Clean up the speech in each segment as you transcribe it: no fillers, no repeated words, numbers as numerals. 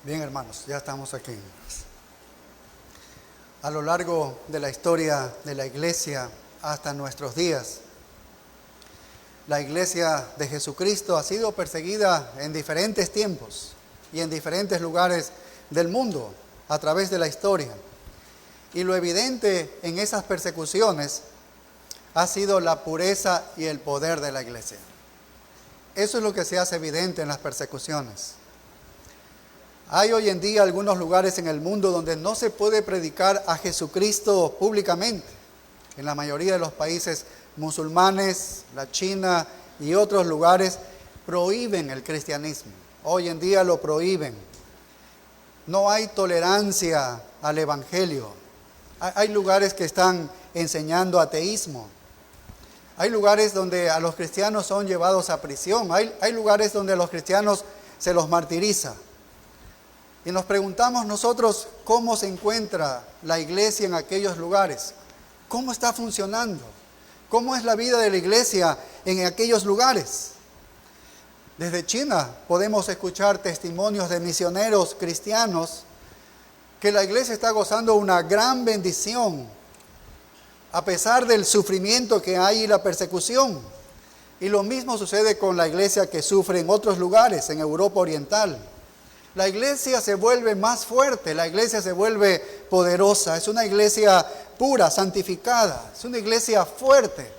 Bien, hermanos, ya estamos aquí. A lo largo de la historia de la iglesia hasta nuestros días, la iglesia de Jesucristo ha sido perseguida en diferentes tiempos y en diferentes lugares del mundo a través de la historia. Y lo evidente en esas persecuciones ha sido la pureza y el poder de la iglesia. Eso es lo que se hace evidente en las persecuciones. Hay hoy en día algunos lugares en el mundo donde no se puede predicar a Jesucristo públicamente. En la mayoría de los países musulmanes, la China y otros lugares prohíben el cristianismo. Hoy en día lo prohíben. No hay tolerancia al evangelio. Hay lugares que están enseñando ateísmo. Hay lugares donde a los cristianos son llevados a prisión. Hay lugares donde a los cristianos se los martiriza. Y nos preguntamos nosotros cómo se encuentra la iglesia en aquellos lugares. ¿Cómo está funcionando? ¿Cómo es la vida de la iglesia en aquellos lugares? Desde China podemos escuchar testimonios de misioneros cristianos que la iglesia está gozando una gran bendición a pesar del sufrimiento que hay y la persecución. Y lo mismo sucede con la iglesia que sufre en otros lugares, en Europa Oriental. La iglesia se vuelve más fuerte, la iglesia se vuelve poderosa, es una iglesia pura, santificada, es una iglesia fuerte.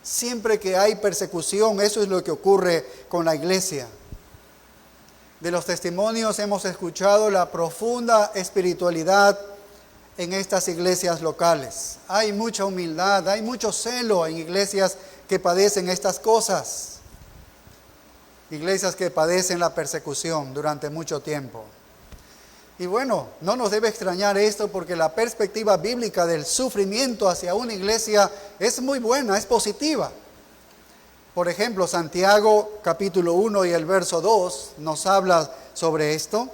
Siempre que hay persecución, eso es lo que ocurre con la iglesia. De los testimonios hemos escuchado la profunda espiritualidad en estas iglesias locales. Hay mucha humildad, hay mucho celo en iglesias que padecen estas cosas. Iglesias que padecen la persecución durante mucho tiempo. Y bueno, no nos debe extrañar esto porque la perspectiva bíblica del sufrimiento hacia una iglesia es muy buena, es positiva. Por ejemplo, Santiago capítulo 1 y el verso 2 nos habla sobre esto.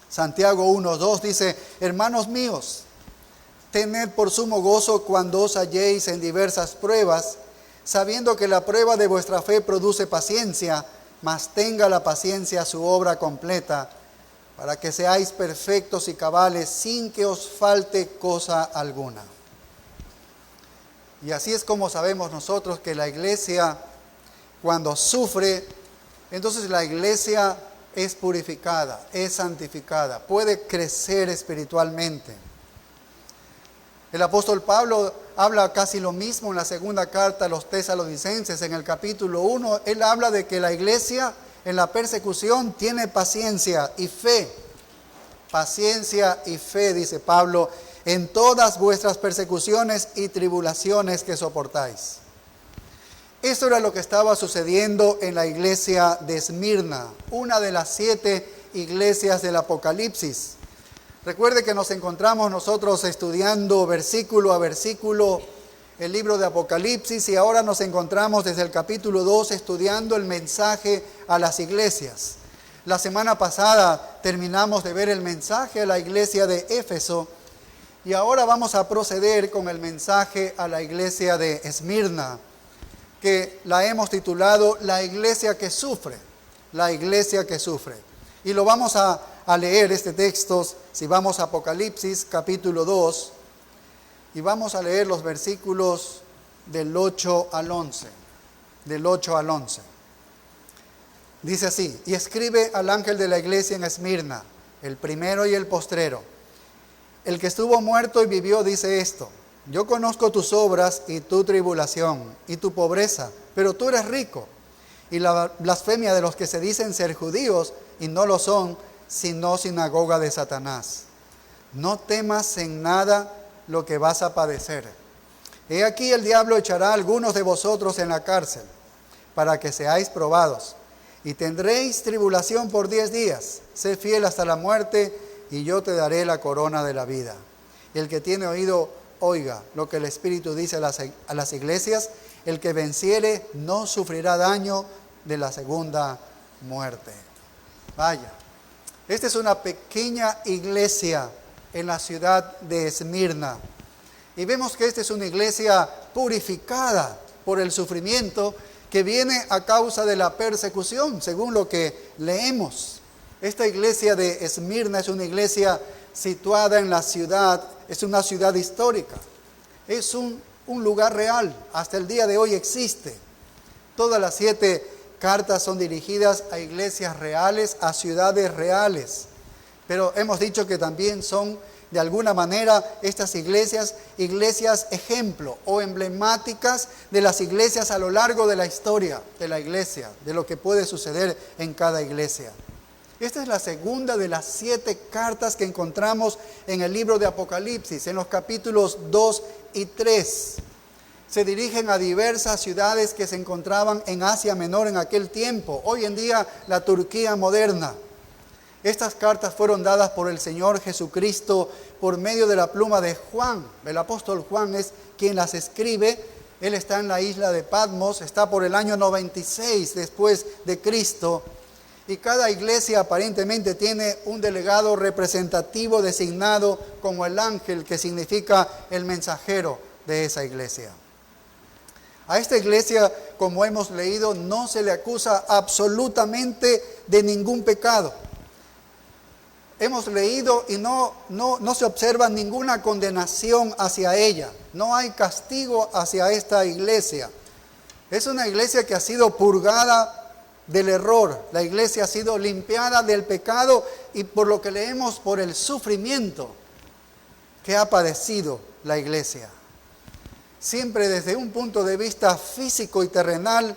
Santiago 1:2 dice: hermanos míos, tened por sumo gozo cuando os halléis en diversas pruebas, sabiendo que la prueba de vuestra fe produce paciencia, mas tenga la paciencia su obra completa, para que seáis perfectos y cabales, sin que os falte cosa alguna. Y así es como sabemos nosotros que la iglesia, cuando sufre, entonces la iglesia es purificada, es santificada, puede crecer espiritualmente. El apóstol Pablo habla casi lo mismo en la segunda carta a los tesalonicenses, en el capítulo 1. Él habla de que la iglesia en la persecución tiene paciencia y fe. Paciencia y fe, dice Pablo, en todas vuestras persecuciones y tribulaciones que soportáis. Esto era lo que estaba sucediendo en la iglesia de Esmirna, una de las 7 iglesias del Apocalipsis. Recuerde que nos encontramos nosotros estudiando versículo a versículo el libro de Apocalipsis y ahora nos encontramos desde el capítulo 2 estudiando el mensaje a las iglesias. La semana pasada terminamos de ver el mensaje a la iglesia de Éfeso y ahora vamos a proceder con el mensaje a la iglesia de Esmirna, que la hemos titulado La iglesia que sufre, la iglesia que sufre. Y lo vamos a leer este texto, si vamos a Apocalipsis capítulo 2, y vamos a leer los versículos del 8 al 11. Del 8 al 11. Dice así: y escribe al ángel de la iglesia en Esmirna, el primero y el postrero. El que estuvo muerto y vivió dice esto: yo conozco tus obras y tu tribulación y tu pobreza, pero tú eres rico. Y la blasfemia de los que se dicen ser judíos y no lo son, sino sinagoga de Satanás. No temas en nada lo que vas a padecer. He aquí el diablo echará a algunos de vosotros en la cárcel, para que seáis probados. Y tendréis tribulación por 10 días. Sé fiel hasta la muerte, y yo te daré la corona de la vida. El que tiene oído, oiga lo que el Espíritu dice a las iglesias. El que venciere no sufrirá daño de la segunda muerte. Vaya, esta es una pequeña iglesia en la ciudad de Esmirna. Y vemos que esta es una iglesia purificada por el sufrimiento que viene a causa de la persecución, según lo que leemos. Esta iglesia de Esmirna es una iglesia situada en la ciudad, es una ciudad histórica. Es un lugar real, hasta el día de hoy existe. Todas las 7 cartas son dirigidas a iglesias reales, a ciudades reales. Pero hemos dicho que también son, de alguna manera, estas iglesias ejemplo o emblemáticas de las iglesias a lo largo de la historia de la iglesia, de lo que puede suceder en cada iglesia. Esta es la segunda de las 7 cartas que encontramos en el libro de Apocalipsis, en los capítulos 2 y 3. Se dirigen a diversas ciudades que se encontraban en Asia Menor en aquel tiempo, hoy en día la Turquía moderna. Estas cartas fueron dadas por el Señor Jesucristo por medio de la pluma de Juan. El apóstol Juan es quien las escribe. Él está en la isla de Patmos, está por el año 96 después de Cristo. Y cada iglesia aparentemente tiene un delegado representativo designado como el ángel, que significa el mensajero de esa iglesia. A esta iglesia, como hemos leído, no se le acusa absolutamente de ningún pecado. Hemos leído y no se observa ninguna condenación hacia ella. No hay castigo hacia esta iglesia. Es una iglesia que ha sido purgada del error. La iglesia ha sido limpiada del pecado y, por lo que leemos, por el sufrimiento que ha padecido la iglesia. Siempre desde un punto de vista físico y terrenal,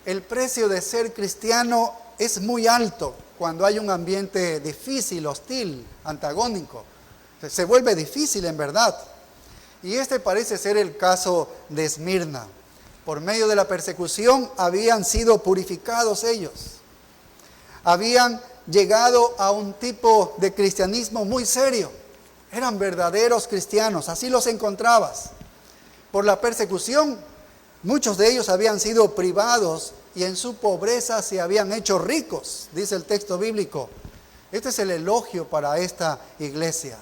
el precio de ser cristiano es muy alto. Cuando hay un ambiente difícil, hostil, antagónico, se vuelve difícil en verdad. Y este parece ser el caso de Esmirna. Por medio de la persecución habían sido purificados ellos. Habían llegado a un tipo de cristianismo muy serio. Eran verdaderos cristianos, así los encontrabas. Por la persecución, muchos de ellos habían sido privados y en su pobreza se habían hecho ricos, dice el texto bíblico. Este es el elogio para esta iglesia.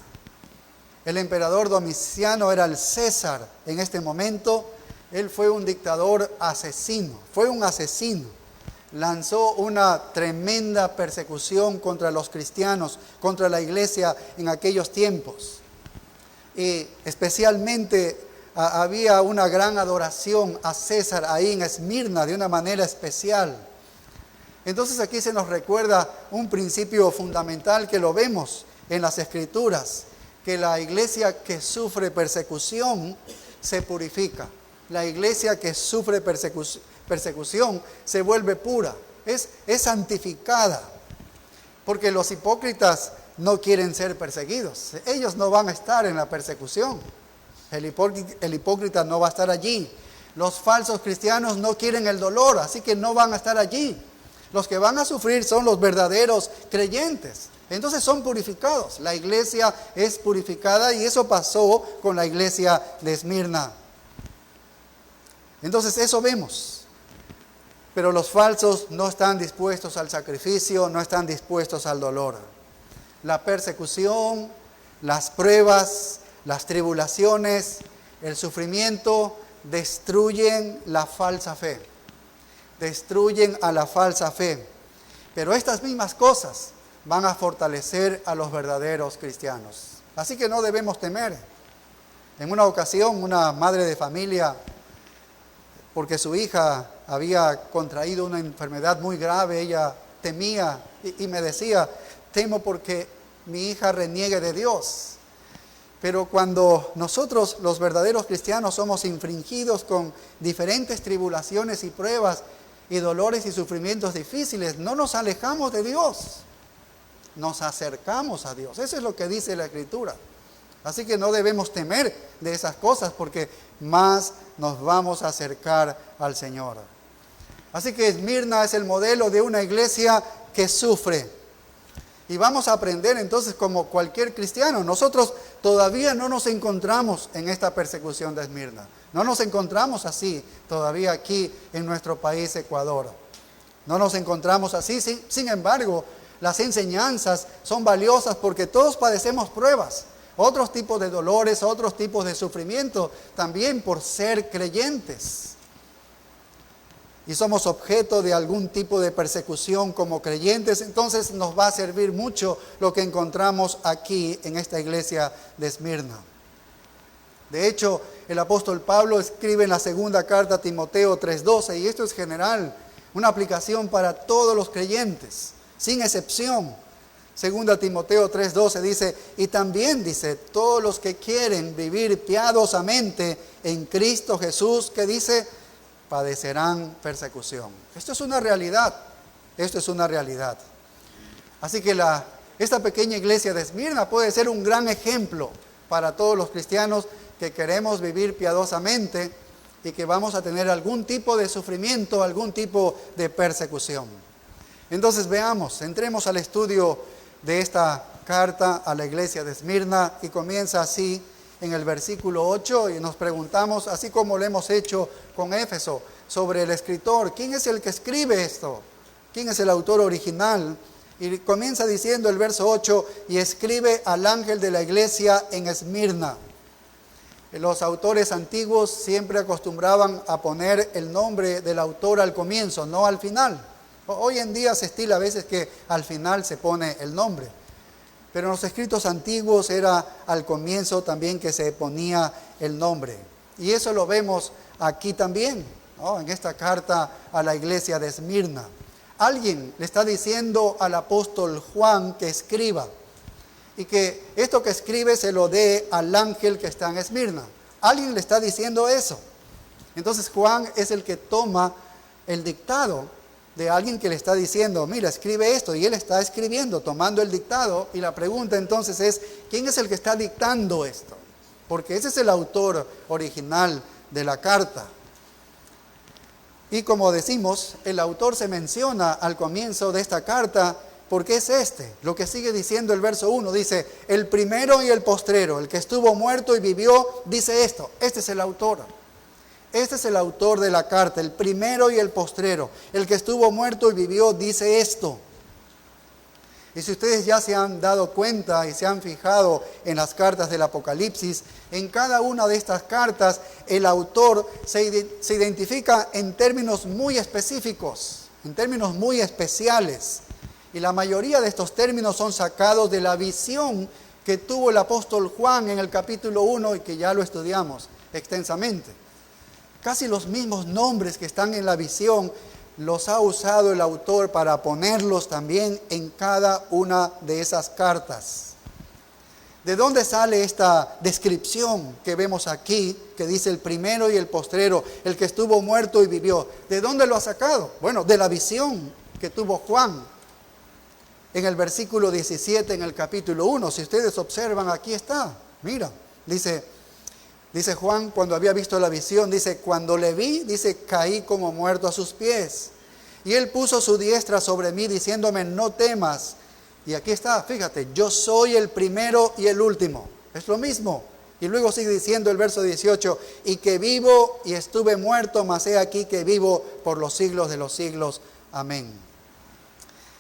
El emperador Domiciano era el César en este momento. Él fue un dictador asesino, fue un asesino. Lanzó una tremenda persecución contra los cristianos, contra la iglesia en aquellos tiempos. Y especialmente había una gran adoración a César ahí en Esmirna de una manera especial. Entonces aquí se nos recuerda un principio fundamental que lo vemos en las Escrituras, que la iglesia que sufre persecución se purifica. La iglesia que sufre persecución se vuelve pura, es santificada, porque los hipócritas no quieren ser perseguidos. Ellos no van a estar en la persecución. El hipócrita no va a estar allí. Los falsos cristianos no quieren el dolor, así que no van a estar allí. Los que van a sufrir son los verdaderos creyentes. Entonces son purificados. La iglesia es purificada y eso pasó con la iglesia de Esmirna. Entonces eso vemos. Pero los falsos no están dispuestos al sacrificio, no están dispuestos al dolor. La persecución, las pruebas, las tribulaciones, el sufrimiento destruyen la falsa fe. Destruyen a la falsa fe. Pero estas mismas cosas van a fortalecer a los verdaderos cristianos. Así que no debemos temer. En una ocasión, una madre de familia, porque su hija había contraído una enfermedad muy grave, ella temía y me decía, temo porque mi hija reniegue de Dios. Pero cuando nosotros, los verdaderos cristianos, somos infringidos con diferentes tribulaciones y pruebas y dolores y sufrimientos difíciles, no nos alejamos de Dios, nos acercamos a Dios. Eso es lo que dice la Escritura. Así que no debemos temer de esas cosas porque más nos vamos a acercar al Señor. Así que Esmirna es el modelo de una iglesia que sufre. Y vamos a aprender entonces como cualquier cristiano. Nosotros todavía no nos encontramos en esta persecución de Esmirna. No nos encontramos así todavía aquí en nuestro país, Ecuador. No nos encontramos así. Sin embargo, las enseñanzas son valiosas porque todos padecemos pruebas. Otros tipos de dolores, otros tipos de sufrimiento, también por ser creyentes. y somos objeto de algún tipo de persecución como creyentes, entonces nos va a servir mucho lo que encontramos aquí en esta iglesia de Esmirna. De hecho, el apóstol Pablo escribe en la segunda carta a Timoteo 3:12, y esto es general, una aplicación para todos los creyentes, sin excepción. Segunda Timoteo 3:12 dice, y también dice, todos los que quieren vivir piadosamente en Cristo Jesús, que dice, padecerán persecución. Esto es una realidad, esto es una realidad. Así que esta pequeña iglesia de Esmirna puede ser un gran ejemplo para todos los cristianos que queremos vivir piadosamente y que vamos a tener algún tipo de sufrimiento, algún tipo de persecución. Entonces veamos, entremos al estudio de esta carta a la iglesia de Esmirna y comienza así en el versículo 8 y nos preguntamos, así como lo hemos hecho con Éfeso, sobre el escritor. ¿Quién es el que escribe esto? ¿Quién es el autor original? Y comienza diciendo el verso 8, y escribe al ángel de la iglesia en Esmirna. Los autores antiguos siempre acostumbraban a poner el nombre del autor al comienzo, no al final. Hoy en día se estila a veces que al final se pone el nombre. Pero en los escritos antiguos era al comienzo también que se ponía el nombre. Y eso lo vemos aquí también, ¿no? En esta carta a la iglesia de Esmirna. Alguien le está diciendo al apóstol Juan que escriba. Y que esto que escribe se lo dé al ángel que está en Esmirna. Alguien le está diciendo eso. Entonces Juan es el que toma el dictado de alguien que le está diciendo, mira, escribe esto, y él está escribiendo, tomando el dictado, y la pregunta entonces es, ¿quién es el que está dictando esto? Porque ese es el autor original de la carta. Y como decimos, el autor se menciona al comienzo de esta carta, porque es lo que sigue diciendo el verso 1, dice, el primero y el postrero, el que estuvo muerto y vivió, dice esto, este es el autor. Este es el autor de la carta, el primero y el postrero. El que estuvo muerto y vivió dice esto. Y si ustedes ya se han dado cuenta y se han fijado en las cartas del Apocalipsis, en cada una de estas cartas el autor se identifica en términos muy específicos, en términos muy especiales. Y la mayoría de estos términos son sacados de la visión que tuvo el apóstol Juan en el capítulo 1 y que ya lo estudiamos extensamente. Casi los mismos nombres que están en la visión los ha usado el autor para ponerlos también en cada una de esas cartas. ¿De dónde sale esta descripción que vemos aquí, que dice el primero y el postrero, el que estuvo muerto y vivió? ¿De dónde lo ha sacado? Bueno, de la visión que tuvo Juan. En el versículo 17, en el capítulo 1, si ustedes observan, aquí está. Mira, dice Juan, cuando había visto la visión, dice, cuando le vi, dice, caí como muerto a sus pies. Y él puso su diestra sobre mí, diciéndome, no temas. Y aquí está, fíjate, yo soy el primero y el último. Es lo mismo. Y luego sigue diciendo el verso 18, y que vivo y estuve muerto, mas he aquí que vivo por los siglos de los siglos. Amén.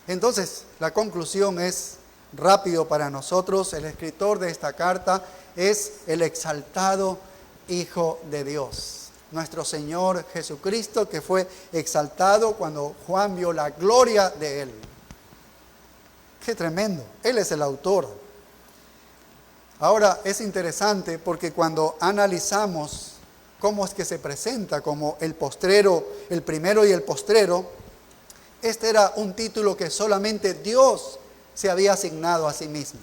Entonces, la conclusión es rápido para nosotros. El escritor de esta carta es el exaltado Hijo de Dios, nuestro Señor Jesucristo, que fue exaltado cuando Juan vio la gloria de Él. ¡Qué tremendo! Él es el autor. Ahora es interesante porque cuando analizamos cómo es que se presenta como el postrero, el primero y el postrero, este era un título que solamente Dios se había asignado a sí mismo.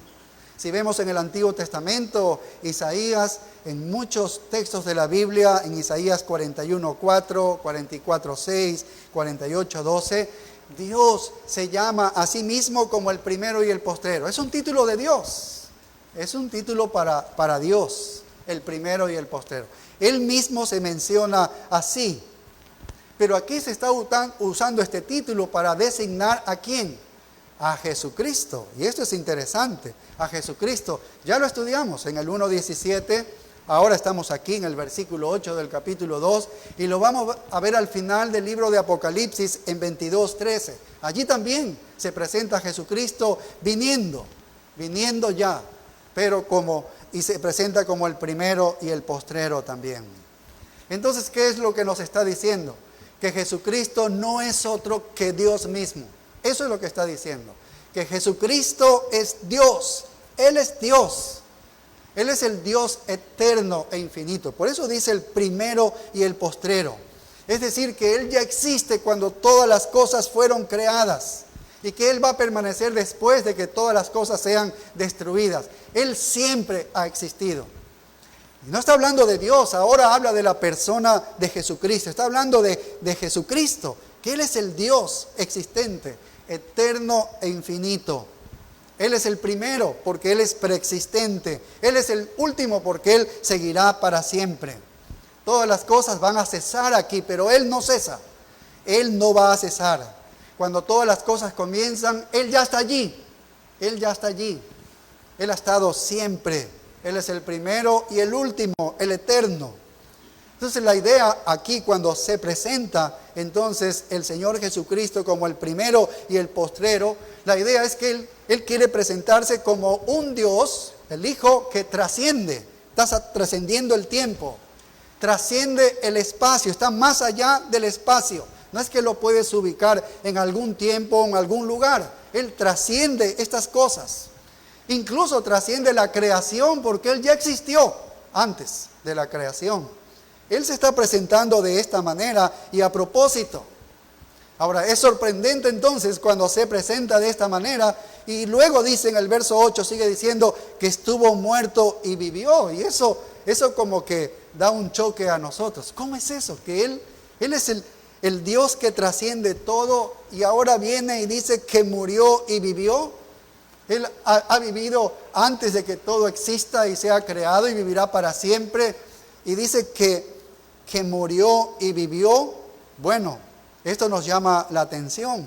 Si vemos en el Antiguo Testamento, Isaías, en muchos textos de la Biblia, en Isaías 41:4, 44:6, 48:12, Dios se llama a sí mismo como el primero y el postrero. Es un título de Dios, es un título para Dios, el primero y el postrero. Él mismo se menciona así, pero aquí se está usando este título para designar ¿a quién? A Jesucristo. Y esto es interesante, a Jesucristo. Ya lo estudiamos en el 1:17, ahora estamos aquí en el versículo 8 del capítulo 2, y lo vamos a ver al final del libro de Apocalipsis en 22:13. Allí también se presenta a Jesucristo viniendo ya, pero y se presenta como el primero y el postrero también. Entonces, ¿qué es lo que nos está diciendo? que Jesucristo no es otro que Dios mismo. Eso es lo que está diciendo, que Jesucristo es Dios. Él es Dios. Él es el Dios eterno e infinito. Por eso dice el primero y el postrero. Es decir, que Él ya existe cuando todas las cosas fueron creadas y que Él va a permanecer después de que todas las cosas sean destruidas. Él siempre ha existido. Y no está hablando de Dios, ahora habla de la persona de Jesucristo. Está hablando de Jesucristo, que Él es el Dios existente, eterno e infinito. Él es el primero porque Él es preexistente. Él es el último porque Él seguirá para siempre. Todas las cosas van a cesar aquí, pero Él no cesa. Él no va a cesar. Cuando todas las cosas comienzan, Él ya está allí. Él ya está allí. Él ha estado siempre. Él es el primero y el último, el eterno. Entonces la idea aquí cuando se presenta entonces el Señor Jesucristo como el primero y el postrero, la idea es que Él quiere presentarse como un Dios, el Hijo que trasciende, está trascendiendo el tiempo, trasciende el espacio, está más allá del espacio. No es que lo puedes ubicar en algún tiempo o en algún lugar. Él trasciende estas cosas. Incluso trasciende la creación porque Él ya existió antes de la creación. Él se está presentando de esta manera y a propósito. Ahora, es sorprendente entonces cuando se presenta de esta manera y luego dice en el verso 8, sigue diciendo que estuvo muerto y vivió. Y eso como que da un choque a nosotros. ¿Cómo es eso? Que Él es el Dios que trasciende todo y ahora viene y dice que murió y vivió. Él ha vivido antes de que todo exista y sea creado y vivirá para siempre. Y dice que murió y vivió. Bueno, esto nos llama la atención,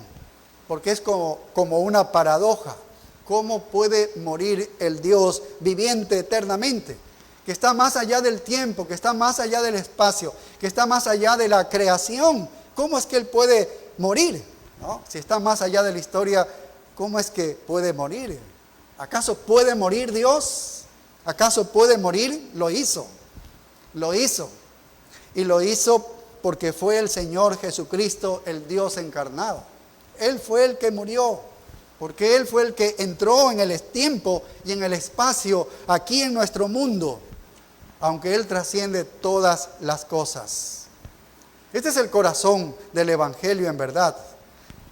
porque es como una paradoja. ¿Cómo puede morir el Dios viviente eternamente? Que está más allá del tiempo, que está más allá del espacio, que está más allá de la creación. ¿Cómo es que Él puede morir? ¿No? Si está más allá de la historia, ¿cómo es que puede morir? ¿Acaso puede morir Dios? ¿Acaso puede morir? Lo hizo. Lo hizo. Y lo hizo porque fue el Señor Jesucristo, el Dios encarnado. Él fue el que murió, porque Él fue el que entró en el tiempo y en el espacio aquí en nuestro mundo, aunque Él trasciende todas las cosas. Este es el corazón del Evangelio en verdad.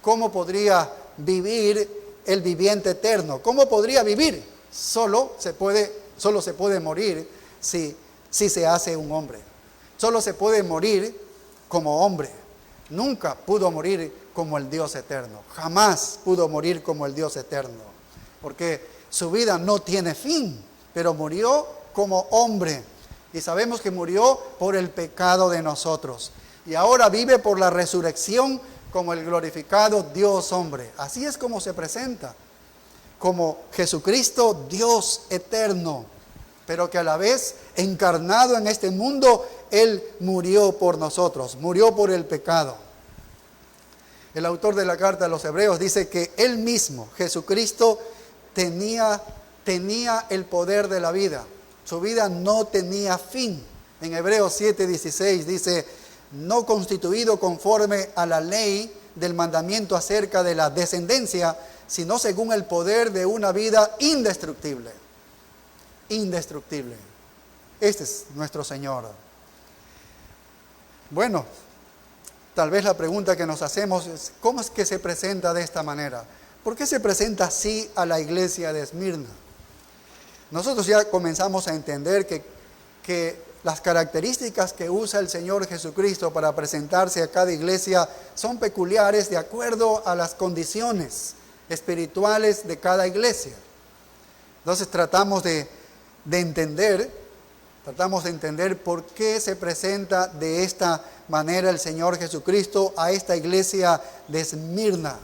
¿Cómo podría vivir el viviente eterno? ¿Cómo podría vivir? Solo se puede morir si se hace un hombre. Solo se puede morir como hombre. Nunca pudo morir como el Dios eterno. Jamás pudo morir como el Dios eterno. Porque su vida no tiene fin, pero murió como hombre. Y sabemos que murió por el pecado de nosotros. Y ahora vive por la resurrección como el glorificado Dios hombre. Así es como se presenta. Como Jesucristo, Dios eterno. Pero que a la vez, encarnado en este mundo, Él murió por nosotros, murió por el pecado. El autor de la carta a los Hebreos dice que Él mismo, Jesucristo, tenía el poder de la vida. Su vida no tenía fin. En Hebreos 7:16 dice, no constituido conforme a la ley del mandamiento acerca de la descendencia, sino según el poder de una vida indestructible. Indestructible. Este es nuestro Señor. Bueno, tal vez la pregunta que nos hacemos es, ¿cómo es que se presenta de esta manera? ¿Por qué se presenta así a la iglesia de Esmirna? Nosotros ya comenzamos a entender que las características que usa el Señor Jesucristo para presentarse a cada iglesia son peculiares de acuerdo a las condiciones espirituales de cada iglesia. Entonces tratamos de entender por qué se presenta de esta manera el Señor Jesucristo a esta iglesia de Esmirna.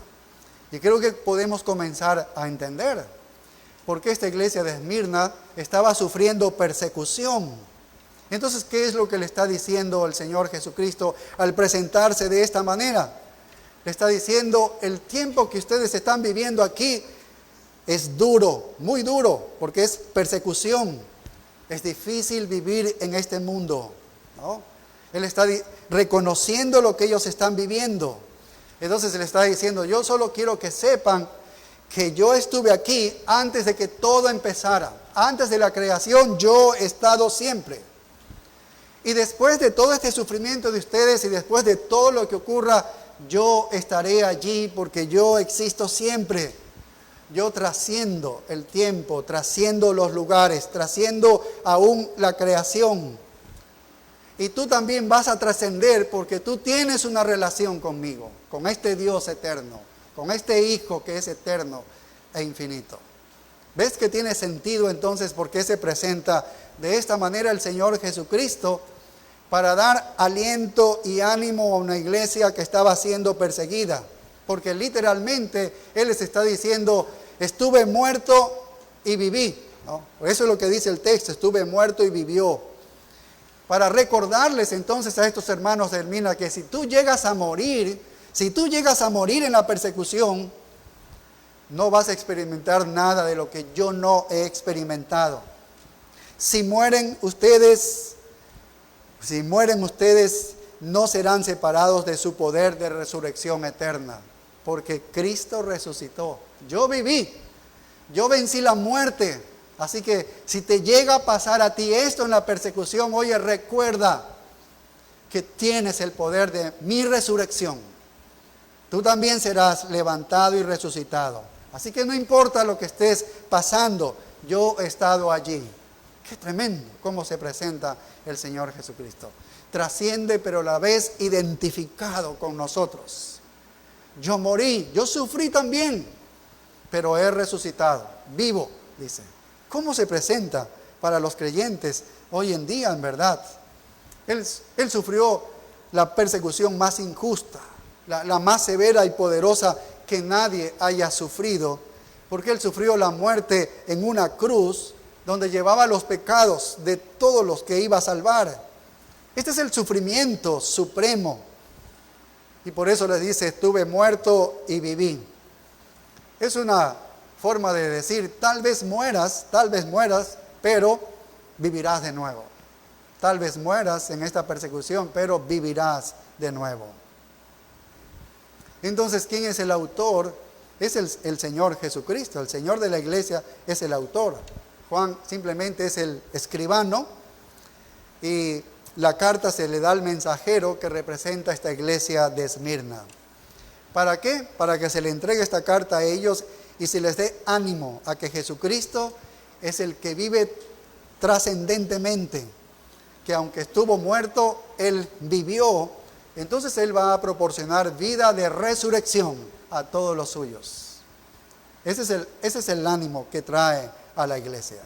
Y creo que podemos comenzar a entender por qué esta iglesia de Esmirna estaba sufriendo persecución. Entonces, ¿qué es lo que le está diciendo el Señor Jesucristo al presentarse de esta manera? Le está diciendo, el tiempo que ustedes están viviendo aquí es duro, muy duro, porque es persecución. Es difícil vivir en este mundo, ¿no? Él está reconociendo lo que ellos están viviendo. Entonces Él está diciendo, yo solo quiero que sepan que yo estuve aquí antes de que todo empezara. Antes de la creación yo he estado siempre. Y después de todo este sufrimiento de ustedes y después de todo lo que ocurra, yo estaré allí porque yo existo siempre. Yo trasciendo el tiempo, trasciendo los lugares, trasciendo aún la creación. Y tú también vas a trascender porque tú tienes una relación conmigo, con este Dios eterno, con este Hijo que es eterno e infinito. ¿Ves que tiene sentido entonces por qué se presenta de esta manera el Señor Jesucristo? Para dar aliento y ánimo a una iglesia que estaba siendo perseguida. Porque literalmente Él les está diciendo, estuve muerto y viví, ¿no? Eso es lo que dice el texto, estuve muerto y vivió. Para recordarles entonces a estos hermanos de Esmirna que si tú llegas a morir en la persecución, no vas a experimentar nada de lo que yo no he experimentado. Si mueren ustedes, no serán separados de su poder de resurrección eterna, porque Cristo resucitó. Yo viví, yo vencí la muerte. Así que si te llega a pasar a ti esto en la persecución, oye, recuerda que tienes el poder de mi resurrección. Tú también serás levantado y resucitado. Así que no importa lo que estés pasando, yo he estado allí. Qué tremendo cómo se presenta el Señor Jesucristo. Trasciende, pero a la vez identificado con nosotros. Yo morí, yo sufrí también, pero he resucitado, vivo, dice. ¿Cómo se presenta para los creyentes hoy en día, en verdad? Él sufrió la persecución más injusta, la más severa y poderosa que nadie haya sufrido, porque Él sufrió la muerte en una cruz donde llevaba los pecados de todos los que iba a salvar. Este es el sufrimiento supremo. Y por eso les dice, estuve muerto y viví. Es una forma de decir, tal vez mueras, pero vivirás de nuevo. Tal vez mueras en esta persecución, pero vivirás de nuevo. Entonces, ¿quién es el autor? Es el Señor Jesucristo. El Señor de la iglesia es el autor. Juan simplemente es el escribano y la carta se le da al mensajero que representa esta iglesia de Esmirna. ¿Para qué? Para que se le entregue esta carta a ellos y se les dé ánimo a que Jesucristo es el que vive trascendentemente, que aunque estuvo muerto, Él vivió, entonces Él va a proporcionar vida de resurrección a todos los suyos. Ese es el ánimo que trae a la iglesia.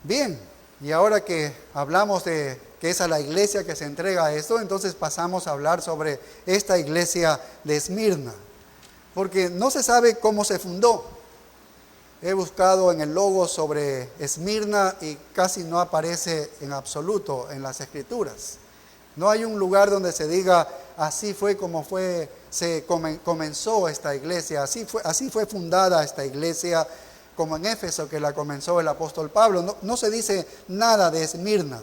Bien, y ahora que hablamos de que es a la iglesia que se entrega esto, entonces pasamos a hablar sobre esta iglesia de Esmirna, porque no se sabe cómo se fundó. He buscado en el logo sobre Esmirna y casi no aparece en absoluto en las escrituras. No hay un lugar donde se diga, así fue como comenzó esta iglesia, así fue fundada esta iglesia, como en Éfeso, que la comenzó el apóstol Pablo. No se dice nada de Esmirna,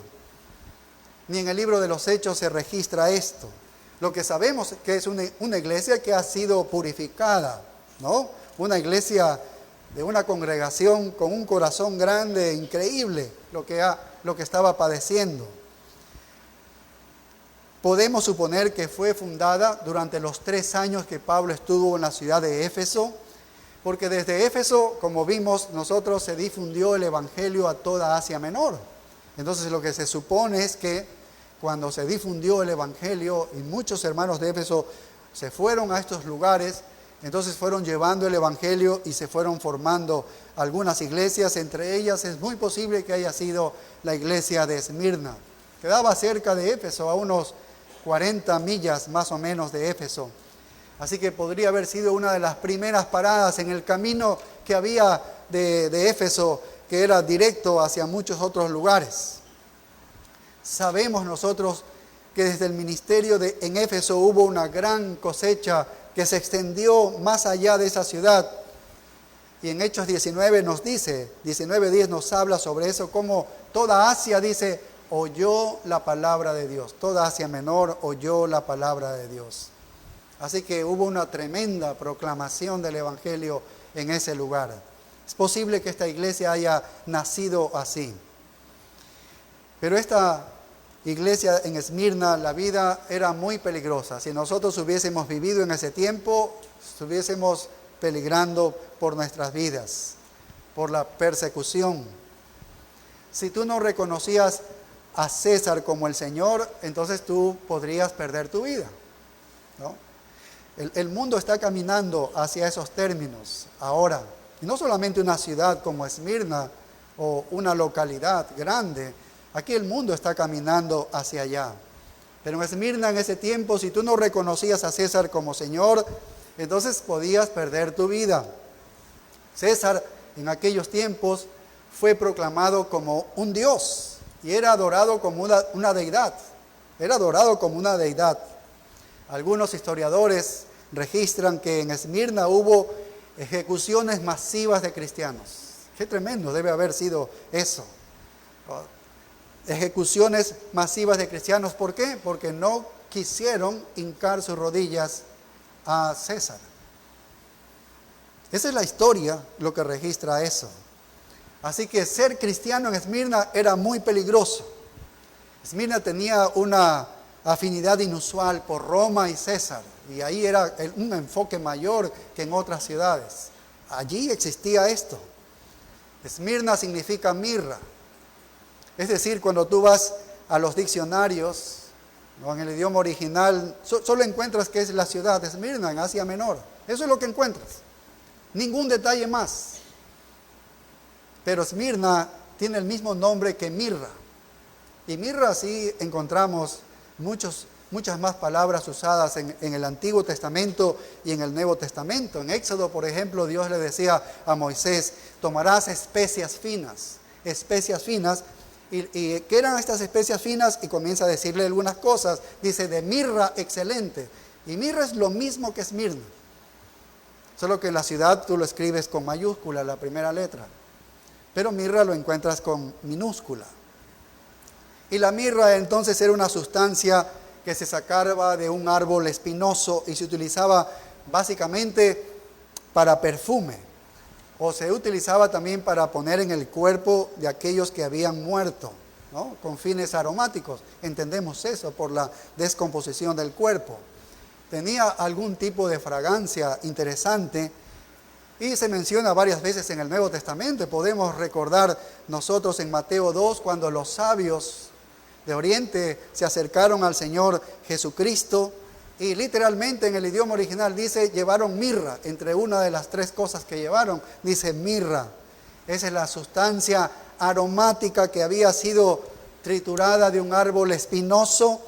ni en el libro de los Hechos se registra esto. Lo que sabemos es que es una iglesia que ha sido purificada, ¿no? Una iglesia de una congregación con un corazón grande, increíble, lo que estaba padeciendo. Podemos suponer que fue fundada durante los 3 años que Pablo estuvo en la ciudad de Éfeso, porque desde Éfeso, como vimos nosotros, se difundió el evangelio a toda Asia Menor. Entonces lo que se supone es que cuando se difundió el evangelio y muchos hermanos de Éfeso se fueron a estos lugares, entonces fueron llevando el evangelio y se fueron formando algunas iglesias. Entre ellas es muy posible que haya sido la iglesia de Esmirna. Quedaba cerca de Éfeso, a unos 40 millas más o menos de Éfeso. Así que podría haber sido una de las primeras paradas en el camino que había de Éfeso, que era directo hacia muchos otros lugares. Sabemos nosotros que desde el ministerio en Éfeso hubo una gran cosecha que se extendió más allá de esa ciudad. Y en Hechos 19 nos dice, 19:10 nos habla sobre eso, como toda Asia, dice, oyó la palabra de Dios. Toda Asia Menor oyó la palabra de Dios. Así que hubo una tremenda proclamación del Evangelio en ese lugar. Es posible que esta iglesia haya nacido así. Pero esta iglesia en Esmirna, la vida era muy peligrosa. Si nosotros hubiésemos vivido en ese tiempo, estuviésemos peligrando por nuestras vidas, por la persecución. Si tú no reconocías a César como el Señor, entonces tú podrías perder tu vida, ¿no? El mundo está caminando hacia esos términos ahora. Y no solamente una ciudad como Esmirna o una localidad grande. Aquí el mundo está caminando hacia allá. Pero en Esmirna en ese tiempo, si tú no reconocías a César como Señor, entonces podías perder tu vida. César en aquellos tiempos fue proclamado como un dios y era adorado como una deidad. Era adorado como una deidad. Algunos historiadores registran que en Esmirna hubo ejecuciones masivas de cristianos. Qué tremendo debe haber sido eso. Ejecuciones masivas de cristianos. ¿Por qué? Porque no quisieron hincar sus rodillas a César. Esa es la historia, lo que registra eso. Así que ser cristiano en Esmirna era muy peligroso. Esmirna tenía una afinidad inusual por Roma y César, y ahí era un enfoque mayor que en otras ciudades. Allí existía esto. Esmirna significa mirra. Es decir, cuando tú vas a los diccionarios, ¿no?, en el idioma original, solo encuentras que es la ciudad de Esmirna, en Asia Menor. Eso es lo que encuentras. Ningún detalle más. Pero Esmirna tiene el mismo nombre que mirra. Y mirra sí encontramos muchas más palabras usadas en el Antiguo Testamento y en el Nuevo Testamento. En Éxodo, por ejemplo, Dios le decía a Moisés: tomarás especias finas. ¿Y qué eran estas especias finas? Y comienza a decirle algunas cosas. Dice, de mirra excelente. Y mirra es lo mismo que Esmirna. Solo que en la ciudad tú lo escribes con mayúscula, la primera letra. Pero mirra lo encuentras con minúscula. Y la mirra entonces era una sustancia que se sacaba de un árbol espinoso y se utilizaba básicamente para perfume. O se utilizaba también para poner en el cuerpo de aquellos que habían muerto, ¿no?, con fines aromáticos. Entendemos eso por la descomposición del cuerpo. Tenía algún tipo de fragancia interesante y se menciona varias veces en el Nuevo Testamento. Podemos recordar nosotros en Mateo 2 cuando los sabios de Oriente se acercaron al Señor Jesucristo y literalmente en el idioma original dice llevaron mirra. Entre una de las tres cosas que llevaron dice mirra. Esa es la sustancia aromática que había sido triturada de un árbol espinoso.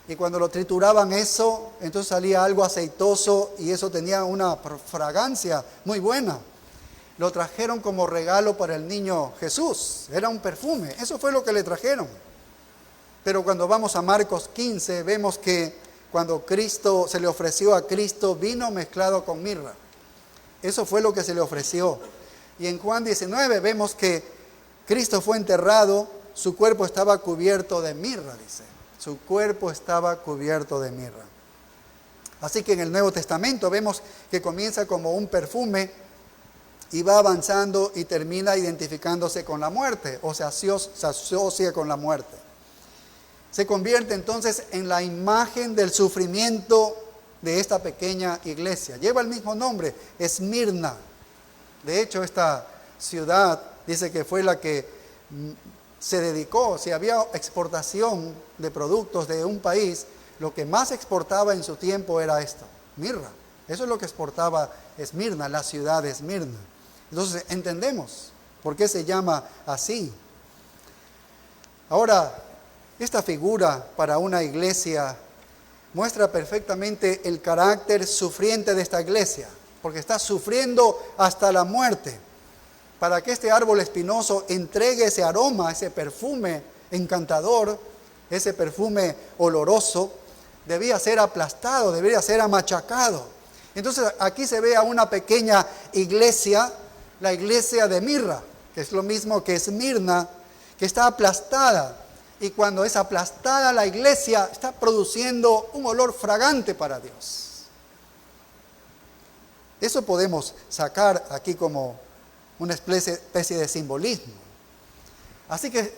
Y cuando lo trituraban eso, entonces salía algo aceitoso y eso tenía una fragancia muy buena. Lo trajeron como regalo para el niño Jesús. Era un perfume. Eso fue lo que le trajeron. Pero cuando vamos a Marcos 15, vemos que cuando se le ofreció a Cristo vino mezclado con mirra. Eso fue lo que se le ofreció. Y en Juan 19 vemos que Cristo fue enterrado, su cuerpo estaba cubierto de mirra, dice. Su cuerpo estaba cubierto de mirra. Así que en el Nuevo Testamento vemos que comienza como un perfume y va avanzando y termina identificándose con la muerte, o se asocia con la muerte. Se convierte entonces en la imagen del sufrimiento de esta pequeña iglesia. Lleva el mismo nombre, Esmirna. De hecho, esta ciudad dice que fue la que se dedicó, si había exportación de productos de un país, lo que más exportaba en su tiempo era esto, mirra. Eso es lo que exportaba Esmirna, la ciudad de Esmirna. Entonces entendemos por qué se llama así. Ahora, esta figura para una iglesia muestra perfectamente el carácter sufriente de esta iglesia, porque está sufriendo hasta la muerte. Para que este árbol espinoso entregue ese aroma, ese perfume encantador, ese perfume oloroso, debía ser aplastado, debía ser amachacado. Entonces aquí se ve a una pequeña iglesia, la iglesia de mirra, que es lo mismo que Esmirna, que está aplastada. y cuando es aplastada la iglesia, está produciendo un olor fragante para Dios. Eso podemos sacar aquí como una especie de simbolismo. Así que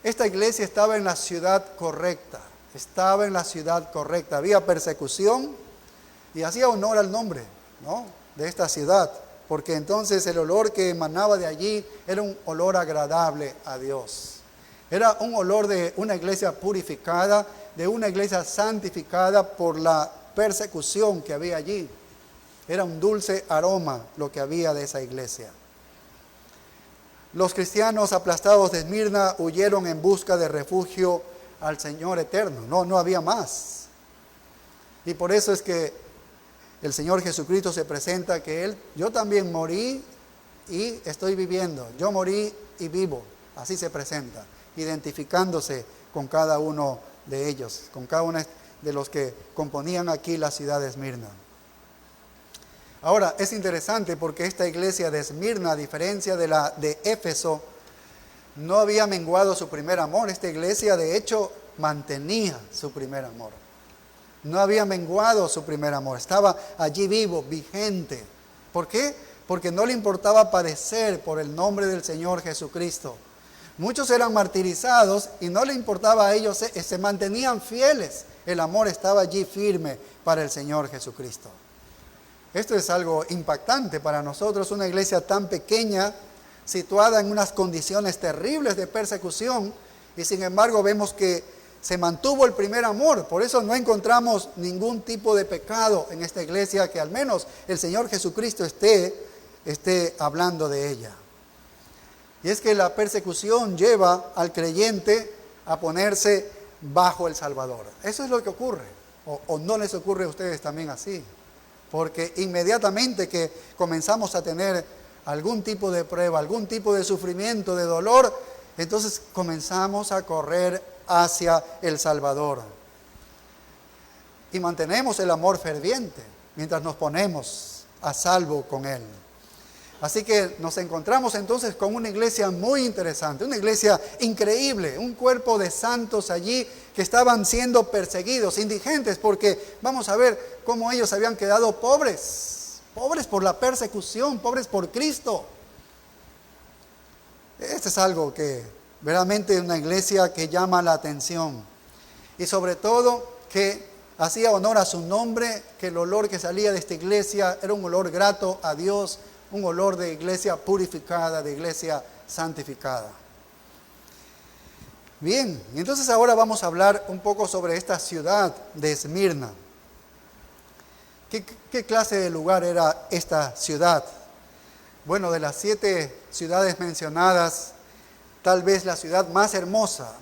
esta iglesia estaba en la ciudad correcta, había persecución y hacía honor al nombre, ¿no?, de esta ciudad, porque entonces el olor que emanaba de allí era un olor agradable a Dios. Era un olor de una iglesia purificada, de una iglesia santificada por la persecución que había allí. Era un dulce aroma lo que había de esa iglesia. Los cristianos aplastados de Esmirna huyeron en busca de refugio al Señor eterno. No había más. Y por eso es que el Señor Jesucristo se presenta que yo también morí y estoy viviendo. Yo morí y vivo. Así se presenta, identificándose con cada uno de ellos, con cada uno de los que componían aquí la ciudad de Esmirna. Ahora, es interesante porque esta iglesia de Esmirna, a diferencia de la de Éfeso, no había menguado su primer amor. Esta iglesia, de hecho, mantenía su primer amor. No había menguado su primer amor. Estaba allí vivo, vigente. ¿Por qué? Porque no le importaba padecer por el nombre del Señor Jesucristo. Muchos eran martirizados y no le importaba a ellos, se mantenían fieles. El amor estaba allí firme para el Señor Jesucristo. Esto es algo impactante para nosotros, una iglesia tan pequeña, situada en unas condiciones terribles de persecución, y sin embargo vemos que se mantuvo el primer amor. Por eso no encontramos ningún tipo de pecado en esta iglesia, que al menos el Señor Jesucristo esté hablando de ella. Y es que la persecución lleva al creyente a ponerse bajo el Salvador. Eso es lo que ocurre. O no les ocurre a ustedes también así. Porque inmediatamente que comenzamos a tener algún tipo de prueba, algún tipo de sufrimiento, de dolor, entonces comenzamos a correr hacia el Salvador. Y mantenemos el amor ferviente mientras nos ponemos a salvo con Él. Así que nos encontramos entonces con una iglesia muy interesante, una iglesia increíble, un cuerpo de santos allí que estaban siendo perseguidos, indigentes, porque vamos a ver cómo ellos habían quedado pobres por la persecución, pobres por Cristo. Este es algo que verdaderamente es una iglesia que llama la atención y sobre todo que hacía honor a su nombre, que el olor que salía de esta iglesia era un olor grato a Dios, un olor de iglesia purificada, de iglesia santificada. Bien, y entonces ahora vamos a hablar un poco sobre esta ciudad de Esmirna. ¿Qué clase de lugar era esta ciudad? Bueno, de las 7 ciudades mencionadas, tal vez la ciudad más hermosa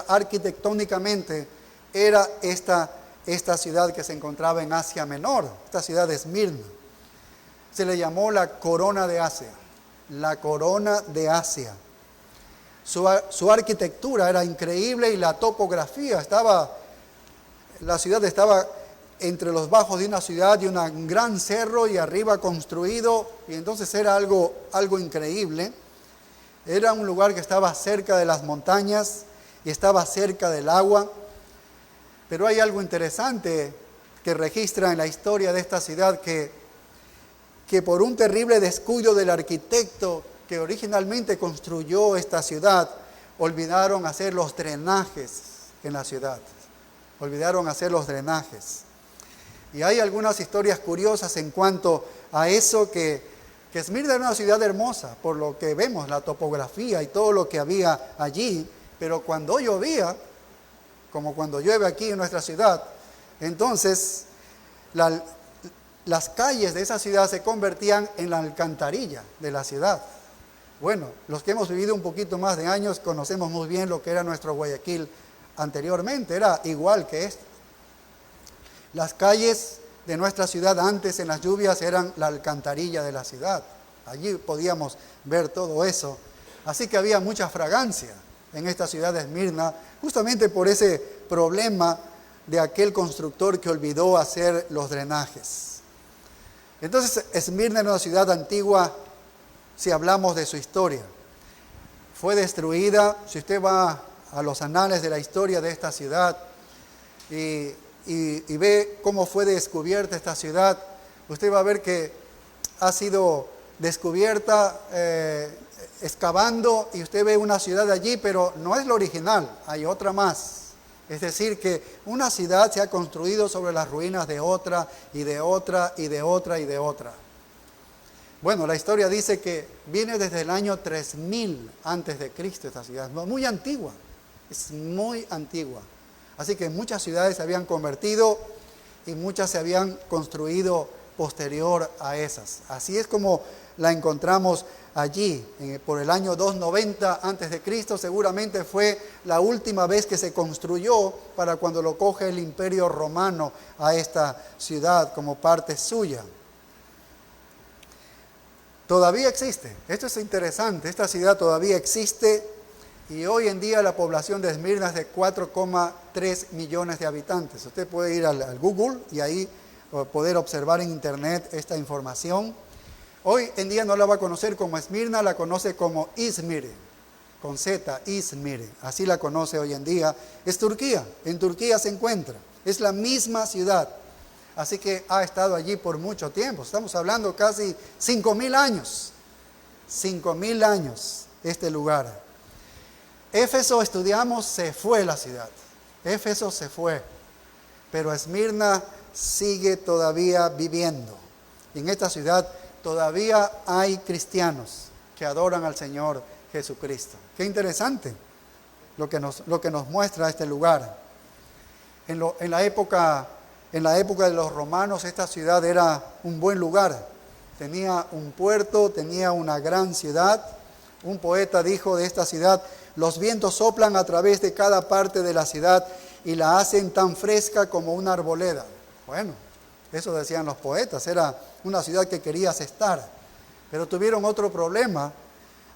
arquitectónicamente era esta ciudad que se encontraba en Asia Menor, esta ciudad de Esmirna. Se le llamó la corona de Asia, la corona de Asia. Su arquitectura era increíble y la topografía la ciudad estaba entre los bajos de una ciudad y un gran cerro y arriba construido, y entonces era algo increíble. Era un lugar que estaba cerca de las montañas y estaba cerca del agua. Pero hay algo interesante que registra en la historia de esta ciudad, que por un terrible descuido del arquitecto que originalmente construyó esta ciudad, olvidaron hacer los drenajes en la ciudad. Olvidaron hacer los drenajes. Y hay algunas historias curiosas en cuanto a eso, que Esmirna era una ciudad hermosa, por lo que vemos, la topografía y todo lo que había allí, pero cuando llovía, como cuando llueve aquí en nuestra ciudad, entonces las calles de esa ciudad se convertían en la alcantarilla de la ciudad. Bueno, los que hemos vivido un poquito más de años conocemos muy bien lo que era nuestro Guayaquil anteriormente, era igual que esto. Las calles de nuestra ciudad antes en las lluvias eran la alcantarilla de la ciudad. Allí podíamos ver todo eso. Así que había mucha fragancia en esta ciudad de Esmirna, justamente por ese problema de aquel constructor que olvidó hacer los drenajes. Entonces, Esmirna era una ciudad antigua, si hablamos de su historia. Fue destruida. Si usted va a los anales de la historia de esta ciudad y ve cómo fue descubierta esta ciudad, usted va a ver que ha sido descubierta excavando, y usted ve una ciudad allí, pero no es la original, hay otra más. Es decir, que una ciudad se ha construido sobre las ruinas de otra, y de otra, y de otra, y de otra. Bueno, la historia dice que viene desde el año 3000 antes de Cristo esta ciudad, muy antigua, es muy antigua. Así que muchas ciudades se habían convertido y muchas se habían construido posterior a esas. Así es como la encontramos allí, por el año 290 antes de Cristo, seguramente fue la última vez que se construyó para cuando lo coge el Imperio Romano a esta ciudad como parte suya. Todavía existe, esto es interesante, esta ciudad todavía existe y hoy en día la población de Esmirna es de 4,3 millones de habitantes. Usted puede ir al Google y ahí poder observar en internet esta información. Hoy en día no la va a conocer como Esmirna, la conoce como Izmir, con Z, Izmir, así la conoce hoy en día. Es Turquía, en Turquía se encuentra, es la misma ciudad, así que ha estado allí por mucho tiempo, estamos hablando casi 5,000 años, 5,000 años este lugar. Éfeso, estudiamos, se fue la ciudad, Éfeso se fue, pero Esmirna sigue todavía viviendo. Y en esta ciudad todavía hay cristianos que adoran al Señor Jesucristo. Qué interesante lo que nos muestra este lugar. En la época de los romanos, esta ciudad era un buen lugar. Tenía un puerto, tenía una gran ciudad. Un poeta dijo de esta ciudad: los vientos soplan a través de cada parte de la ciudad y la hacen tan fresca como una arboleda. Bueno, eso decían los poetas, era una ciudad que querías estar. Pero tuvieron otro problema.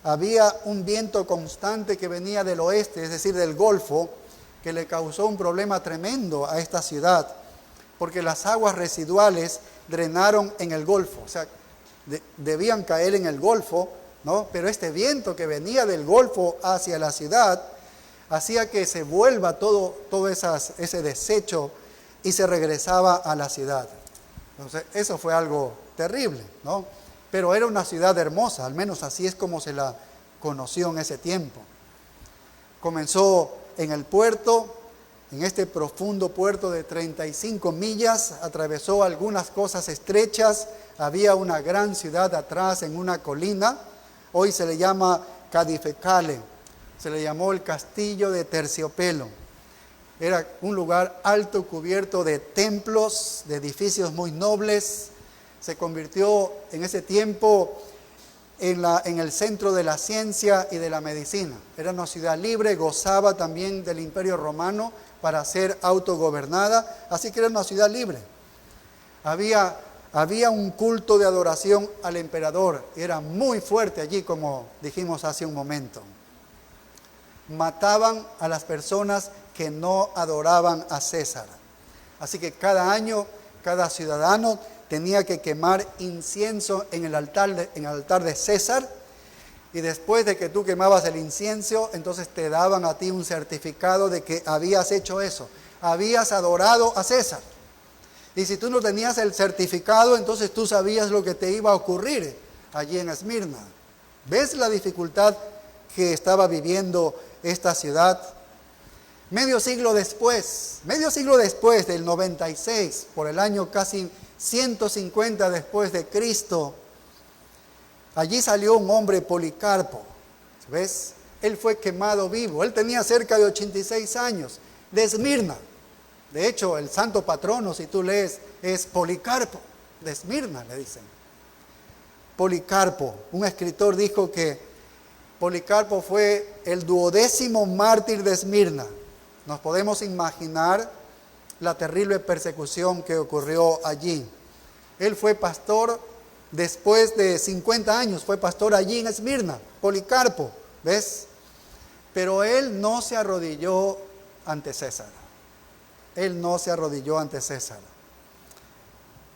Había un viento constante que venía del oeste, es decir, del Golfo, que le causó un problema tremendo a esta ciudad, porque las aguas residuales drenaron en el Golfo, o sea, debían caer en el Golfo, ¿no? Pero este viento que venía del Golfo hacia la ciudad hacía que se vuelva todo ese desecho y se regresaba a la ciudad. Entonces, eso fue algo terrible, ¿no? Pero era una ciudad hermosa, al menos así es como se la conoció en ese tiempo. Comenzó en el puerto, en este profundo puerto de 35 millas, atravesó algunas cosas estrechas, había una gran ciudad atrás en una colina, hoy se le llama Cadifecale, se le llamó el castillo de Terciopelo. Era un lugar alto cubierto de templos, de edificios muy nobles. Se convirtió en ese tiempo en el centro de la ciencia y de la medicina. Era una ciudad libre, gozaba también del Imperio Romano para ser autogobernada, así que era una ciudad libre. Había un culto de adoración al emperador, era muy fuerte allí, como dijimos hace un momento. Mataban a las personas que no adoraban a César. Así que cada año, cada ciudadano tenía que quemar incienso en el altar de César, y después de que tú quemabas el incienso, entonces te daban a ti un certificado de que habías hecho eso, habías adorado a César. Y si tú no tenías el certificado, entonces tú sabías lo que te iba a ocurrir allí en Esmirna. ¿Ves la dificultad que estaba viviendo esta ciudad? Medio siglo después del 96, por el año casi 150 después de Cristo, allí salió un hombre, Policarpo. ¿Ves? Él fue quemado vivo. Él tenía cerca de 86 años, de Esmirna. De hecho, el santo patrono, si tú lees, es Policarpo, de Esmirna, le dicen. Policarpo, un escritor dijo que Policarpo fue el 12º mártir de Esmirna. Nos podemos imaginar la terrible persecución que ocurrió allí. Él fue pastor después de 50 años, fue pastor allí en Esmirna, Policarpo, ¿ves? Pero él no se arrodilló ante César. Él no se arrodilló ante César.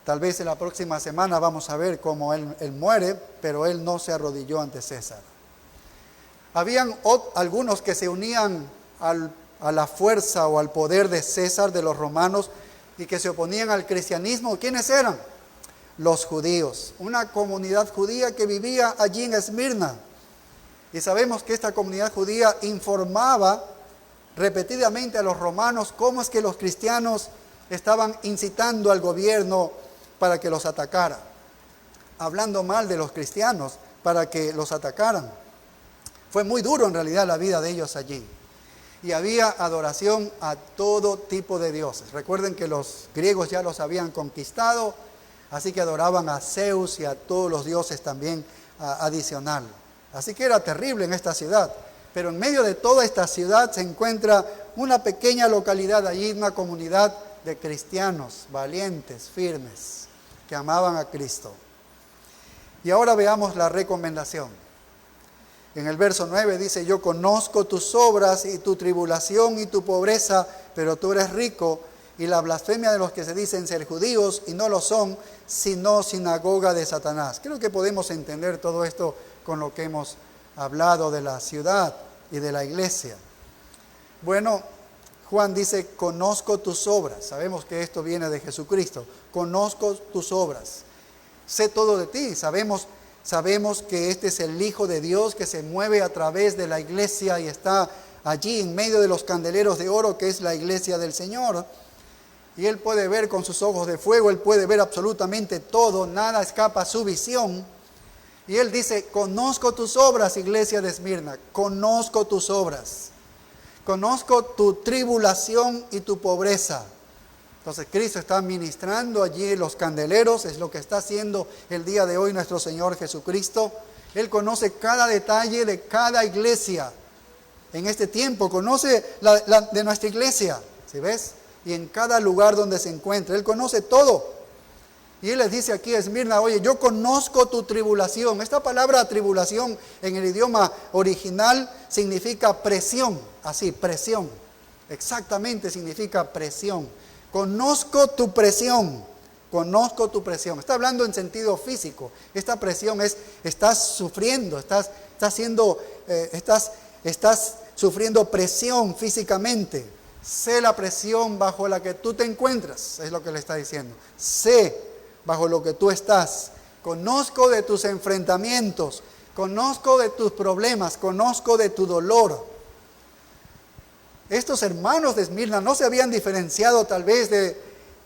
Tal vez en la próxima semana vamos a ver cómo él muere, pero él no se arrodilló ante César. Habían algunos que se unían a la fuerza o al poder de César, de los romanos, y que se oponían al cristianismo. ¿Quiénes eran? Los judíos, una comunidad judía que vivía allí en Esmirna. Y sabemos que esta comunidad judía informaba repetidamente a los romanos cómo es que los cristianos estaban incitando al gobierno para que los atacara, hablando mal de los cristianos para que los atacaran. Fue muy duro en realidad la vida de ellos allí. Y había adoración a todo tipo de dioses. Recuerden que los griegos ya los habían conquistado, así que adoraban a Zeus y a todos los dioses también adicional. Así que era terrible en esta ciudad. Pero en medio de toda esta ciudad se encuentra una pequeña localidad allí, una comunidad de cristianos valientes, firmes, que amaban a Cristo. Y ahora veamos la recomendación. En el verso 9 dice: yo conozco tus obras y tu tribulación y tu pobreza, pero tú eres rico, y la blasfemia de los que se dicen ser judíos y no lo son, sino sinagoga de Satanás. Creo que podemos entender todo esto con lo que hemos hablado de la ciudad y de la iglesia. Bueno, Juan dice: conozco tus obras. Sabemos que esto viene de Jesucristo. Conozco tus obras. Sé todo de ti. Sabemos que este es el Hijo de Dios que se mueve a través de la iglesia y está allí en medio de los candeleros de oro que es la iglesia del Señor. Y Él puede ver con sus ojos de fuego, Él puede ver absolutamente todo, nada escapa a su visión. Y Él dice: conozco tus obras, iglesia de Esmirna, conozco tus obras. Conozco tu tribulación y tu pobreza. Entonces Cristo está ministrando allí los candeleros, es lo que está haciendo el día de hoy nuestro Señor Jesucristo. Él conoce cada detalle de cada iglesia. En este tiempo conoce la de nuestra iglesia, ¿sí ves? Y en cada lugar donde se encuentra, Él conoce todo. Y Él les dice aquí a Esmirna: oye, yo conozco tu tribulación. Esta palabra tribulación en el idioma original significa presión. Así, presión. Exactamente significa presión. Conozco tu presión. Conozco tu presión. Está hablando en sentido físico. Esta presión es: estás sufriendo, estás sufriendo presión físicamente. Sé la presión bajo la que tú te encuentras, es lo que le está diciendo. Sé bajo lo que tú estás. Conozco de tus enfrentamientos, conozco de tus problemas, conozco de tu dolor. Estos hermanos de Esmirna no se habían diferenciado tal vez de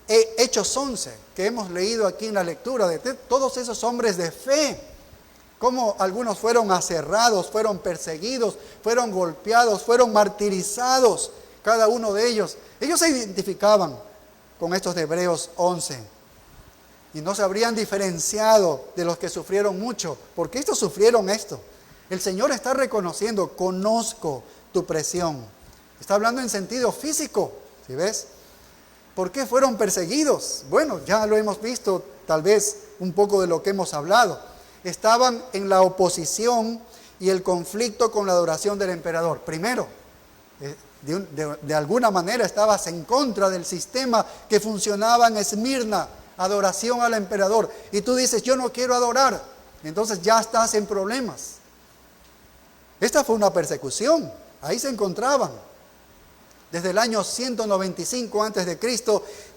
Hechos 11, que hemos leído aquí en la lectura, de todos esos hombres de fe. Como algunos fueron aserrados, fueron perseguidos, fueron golpeados, fueron martirizados. Cada uno de ellos se identificaban con estos de Hebreos 11 y no se habrían diferenciado de los que sufrieron mucho, porque estos sufrieron esto. El Señor está reconociendo: conozco tu presión. Está hablando en sentido físico, ¿sí ves? ¿Por qué fueron perseguidos? Bueno, ya lo hemos visto, tal vez un poco de lo que hemos hablado. Estaban en la oposición y el conflicto con la adoración del emperador. Primero, de alguna manera estabas en contra del sistema que funcionaba en Esmirna, adoración al emperador, y tú dices: yo no quiero adorar. Entonces ya estás en problemas. Esta fue una persecución. Ahí se encontraban. Desde el año 195 a.C.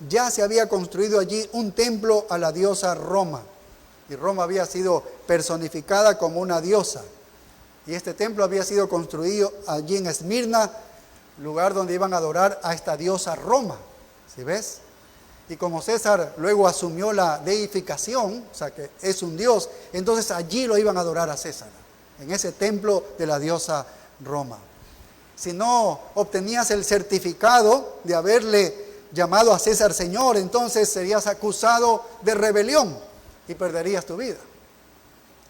ya se había construido allí un templo a la diosa Roma, y Roma había sido personificada como una diosa, y este templo había sido construido allí en Esmirna, lugar donde iban a adorar a esta diosa Roma, ¿sí ves? Y como César luego asumió la deificación, o sea que es un dios, entonces allí lo iban a adorar a César, en ese templo de la diosa Roma. Si no obtenías el certificado de haberle llamado a César Señor, entonces serías acusado de rebelión y perderías tu vida.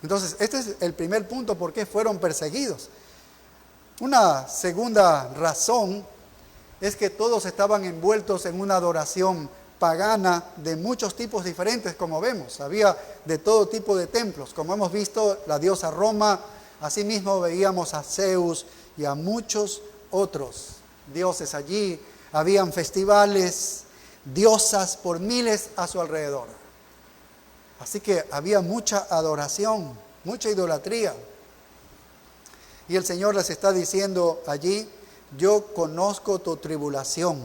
Entonces, este es el primer punto: por qué fueron perseguidos. Una segunda razón es que todos estaban envueltos en una adoración pagana de muchos tipos diferentes, como vemos. Había de todo tipo de templos. Como hemos visto, la diosa Roma, asimismo veíamos a Zeus y a muchos otros dioses allí. Habían festivales, diosas por miles a su alrededor. Así que había mucha adoración, mucha idolatría. Y el Señor les está diciendo allí: yo conozco tu tribulación.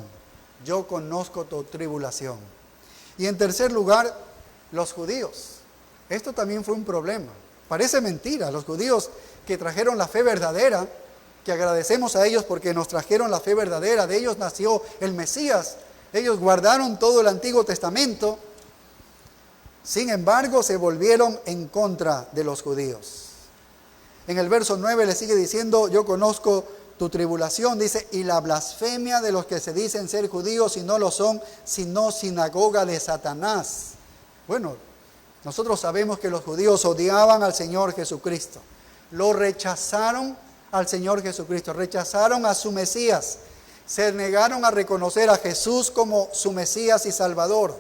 Yo conozco tu tribulación. Y en tercer lugar, los judíos. Esto también fue un problema. Parece mentira, los judíos que trajeron la fe verdadera, que agradecemos a ellos porque nos trajeron la fe verdadera, de ellos nació el Mesías, ellos guardaron todo el Antiguo Testamento, sin embargo se volvieron en contra de los judíos. En el verso 9 le sigue diciendo, yo conozco tu tribulación, dice, y la blasfemia de los que se dicen ser judíos y no lo son, sino sinagoga de Satanás. Bueno, nosotros sabemos que los judíos odiaban al Señor Jesucristo, lo rechazaron al Señor Jesucristo, rechazaron a su Mesías, se negaron a reconocer a Jesús como su Mesías y Salvador.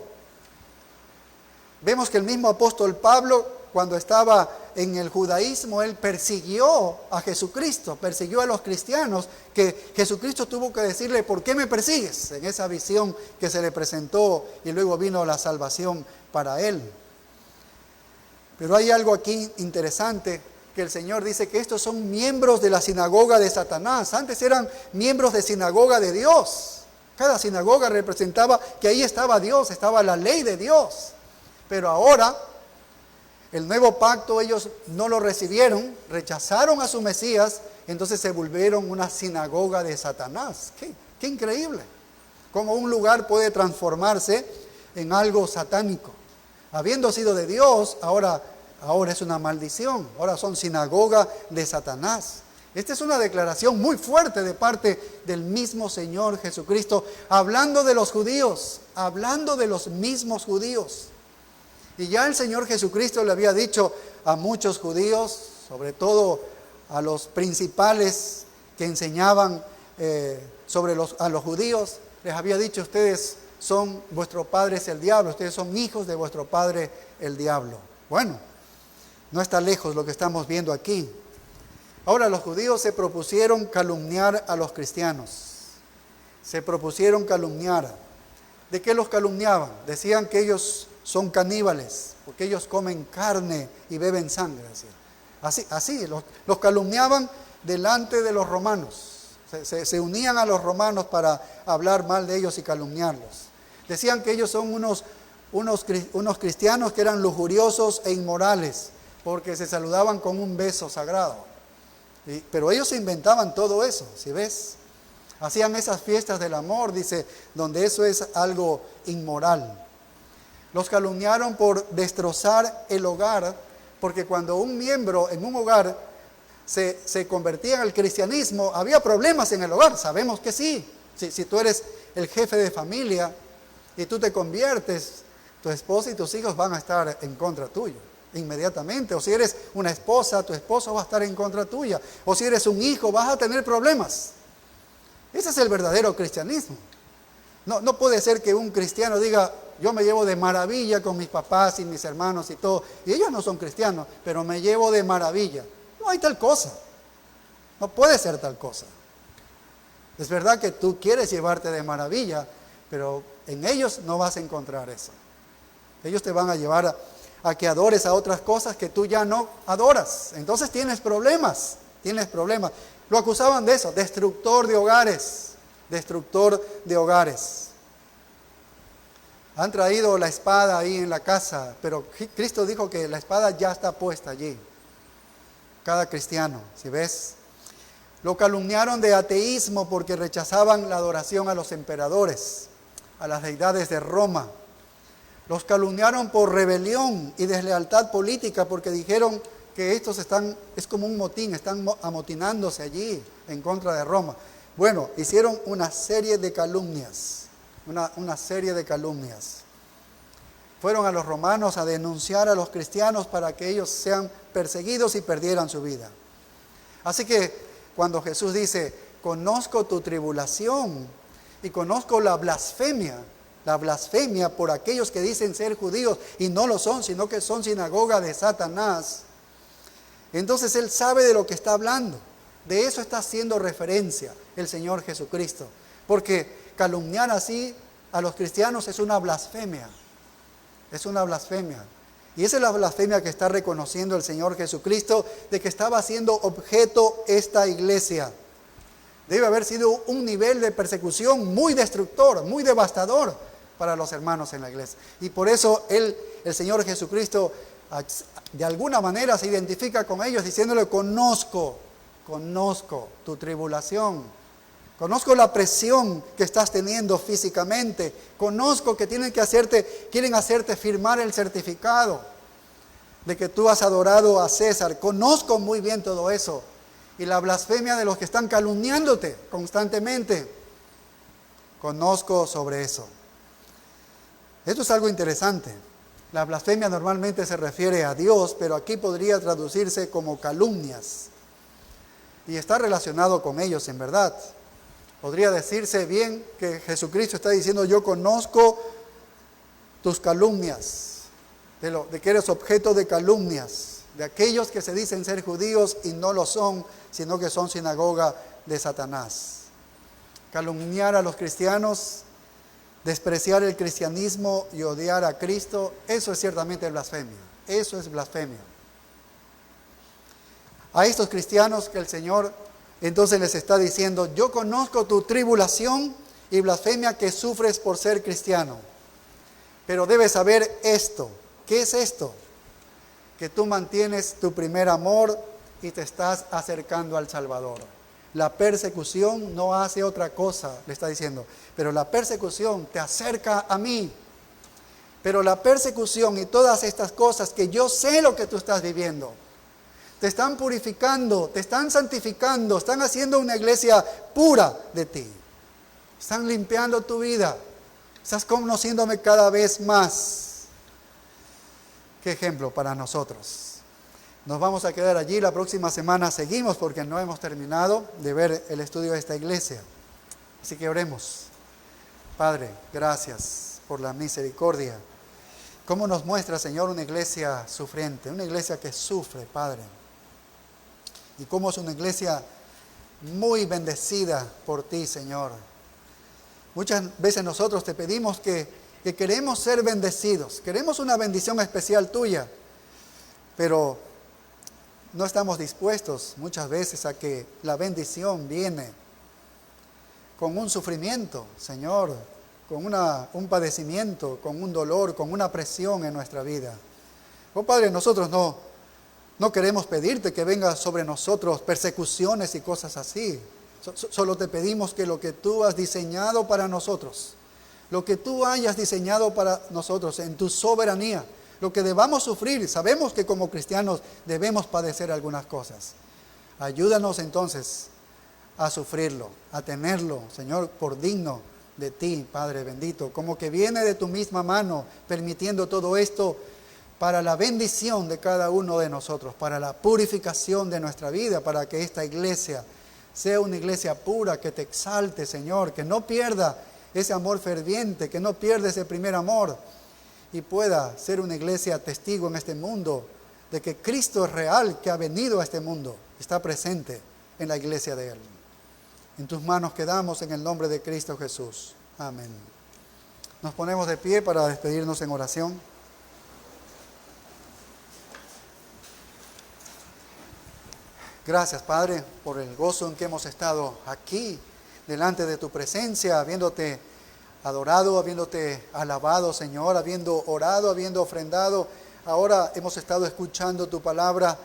Vemos que el mismo apóstol Pablo, cuando estaba en el judaísmo, él persiguió a Jesucristo, persiguió a los cristianos, que Jesucristo tuvo que decirle, ¿por qué me persigues? En esa visión que se le presentó y luego vino la salvación para él. Pero hay algo aquí interesante, que el Señor dice que estos son miembros de la sinagoga de Satanás. Antes eran miembros de sinagoga de Dios. Cada sinagoga representaba que ahí estaba Dios, estaba la ley de Dios. Pero ahora, el nuevo pacto ellos no lo recibieron, rechazaron a su Mesías, entonces se volvieron una sinagoga de Satanás. ¡Qué increíble! Cómo un lugar puede transformarse en algo satánico. Habiendo sido de Dios, ahora es una maldición, ahora son sinagoga de Satanás. Esta es una declaración muy fuerte de parte del mismo Señor Jesucristo, hablando de los judíos, hablando de los mismos judíos. Y ya el Señor Jesucristo le había dicho a muchos judíos, sobre todo a los principales que enseñaban a los judíos, les había dicho, ustedes son, vuestro padre es el diablo, ustedes son hijos de vuestro padre el diablo. Bueno, no está lejos lo que estamos viendo aquí. Ahora los judíos se propusieron calumniar a los cristianos. Se propusieron calumniar. ¿De qué los calumniaban? Decían que ellos son caníbales, porque ellos comen carne y beben sangre. Así los calumniaban delante de los romanos. Se unían a los romanos para hablar mal de ellos y calumniarlos. Decían que ellos son unos cristianos que eran lujuriosos e inmorales, porque se saludaban con un beso sagrado. Pero ellos se inventaban todo eso, ¿sí ves? Hacían esas fiestas del amor, dice, donde eso es algo inmoral. Los calumniaron por destrozar el hogar, porque cuando un miembro en un hogar se convertía al cristianismo, había problemas en el hogar. Sabemos que sí. Si tú eres el jefe de familia y tú te conviertes, tu esposa y tus hijos van a estar en contra tuyo inmediatamente. O si eres una esposa, tu esposo va a estar en contra tuya. O si eres un hijo, vas a tener problemas. Ese es el verdadero cristianismo. No puede ser que un cristiano diga, yo me llevo de maravilla con mis papás y mis hermanos y todo, y ellos no son cristianos, pero me llevo de maravilla. No hay tal cosa. No puede ser tal cosa. Es verdad que tú quieres llevarte de maravilla, pero en ellos no vas a encontrar eso. Ellos te van a llevar a que adores a otras cosas que tú ya no adoras. Entonces tienes problemas. Lo acusaban de eso, destructor de hogares. Han traído la espada ahí en la casa, pero Cristo dijo que la espada ya está puesta allí. Cada cristiano, ¿sí ves? Lo calumniaron de ateísmo porque rechazaban la adoración a los emperadores, a las deidades de Roma. Los calumniaron por rebelión y deslealtad política porque dijeron que estos es como un motín, están amotinándose allí en contra de Roma. Bueno, hicieron una serie de calumnias, una serie de calumnias. Fueron a los romanos a denunciar a los cristianos para que ellos sean perseguidos y perdieran su vida. Así que cuando Jesús dice, conozco tu tribulación y conozco la blasfemia por aquellos que dicen ser judíos y no lo son, sino que son sinagoga de Satanás, entonces Él sabe de lo que está hablando. De eso está haciendo referencia el Señor Jesucristo. Porque calumniar así a los cristianos es una blasfemia. Es una blasfemia. Y esa es la blasfemia que está reconociendo el Señor Jesucristo, de que estaba siendo objeto esta iglesia. Debe haber sido un nivel de persecución muy destructor, muy devastador para los hermanos en la iglesia. Y por eso el Señor Jesucristo de alguna manera se identifica con ellos diciéndole: conozco tu tribulación, conozco la presión que estás teniendo físicamente, conozco que quieren hacerte firmar el certificado de que tú has adorado a César, conozco muy bien todo eso. Y la blasfemia de los que están calumniándote constantemente, conozco sobre eso. Esto es algo interesante. La blasfemia normalmente se refiere a Dios, pero aquí podría traducirse como calumnias. Y está relacionado con ellos en verdad. Podría decirse bien que Jesucristo está diciendo: yo conozco tus calumnias, de que eres objeto de calumnias, de aquellos que se dicen ser judíos y no lo son, sino que son sinagoga de Satanás. Calumniar a los cristianos, despreciar el cristianismo y odiar a Cristo, eso es ciertamente blasfemia. Eso es blasfemia. A estos cristianos que el Señor entonces les está diciendo: yo conozco tu tribulación y blasfemia que sufres por ser cristiano. Pero debes saber esto. ¿Qué es esto? Que tú mantienes tu primer amor y te estás acercando al Salvador. La persecución no hace otra cosa, le está diciendo, pero la persecución te acerca a mí. Pero la persecución y todas estas cosas que yo sé lo que tú estás viviendo, te están purificando, te están santificando, están haciendo una iglesia pura de ti. Están limpiando tu vida, estás conociéndome cada vez más. Qué ejemplo para nosotros. Nos vamos a quedar allí, la próxima semana seguimos porque no hemos terminado de ver el estudio de esta iglesia. Así que oremos. Padre, gracias por la misericordia. ¿Cómo nos muestra, Señor, una iglesia sufriente, una iglesia que sufre, Padre? Y cómo es una iglesia muy bendecida por ti, Señor. Muchas veces nosotros te pedimos que queremos ser bendecidos, queremos una bendición especial tuya, pero no estamos dispuestos muchas veces a que la bendición viene con un sufrimiento, Señor, con un padecimiento, con un dolor, con una presión en nuestra vida. Oh Padre, nosotros no queremos pedirte que venga sobre nosotros persecuciones y cosas así. Solo te pedimos que lo que tú has diseñado para nosotros, lo que tú hayas diseñado para nosotros en tu soberanía, lo que debamos sufrir, sabemos que como cristianos debemos padecer algunas cosas. Ayúdanos entonces a sufrirlo, a tenerlo, Señor, por digno de ti, Padre bendito, como que viene de tu misma mano, permitiendo todo esto para la bendición de cada uno de nosotros, para la purificación de nuestra vida, para que esta iglesia sea una iglesia pura, que te exalte, Señor, que no pierda ese amor ferviente, que no pierda ese primer amor y pueda ser una iglesia testigo en este mundo de que Cristo es real, que ha venido a este mundo, está presente en la iglesia de Él. En tus manos quedamos en el nombre de Cristo Jesús. Amén. Nos ponemos de pie para despedirnos en oración. Gracias, Padre, por el gozo en que hemos estado aquí, delante de tu presencia, habiéndote adorado, habiéndote alabado, Señor, habiendo orado, habiendo ofrendado. Ahora hemos estado escuchando tu palabra.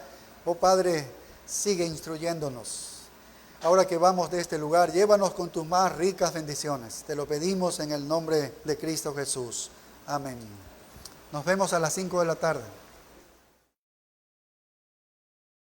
Oh Padre, sigue instruyéndonos. Ahora que vamos de este lugar, llévanos con tus más ricas bendiciones. Te lo pedimos en el nombre de Cristo Jesús. Amén. Nos vemos a las 5 de la tarde.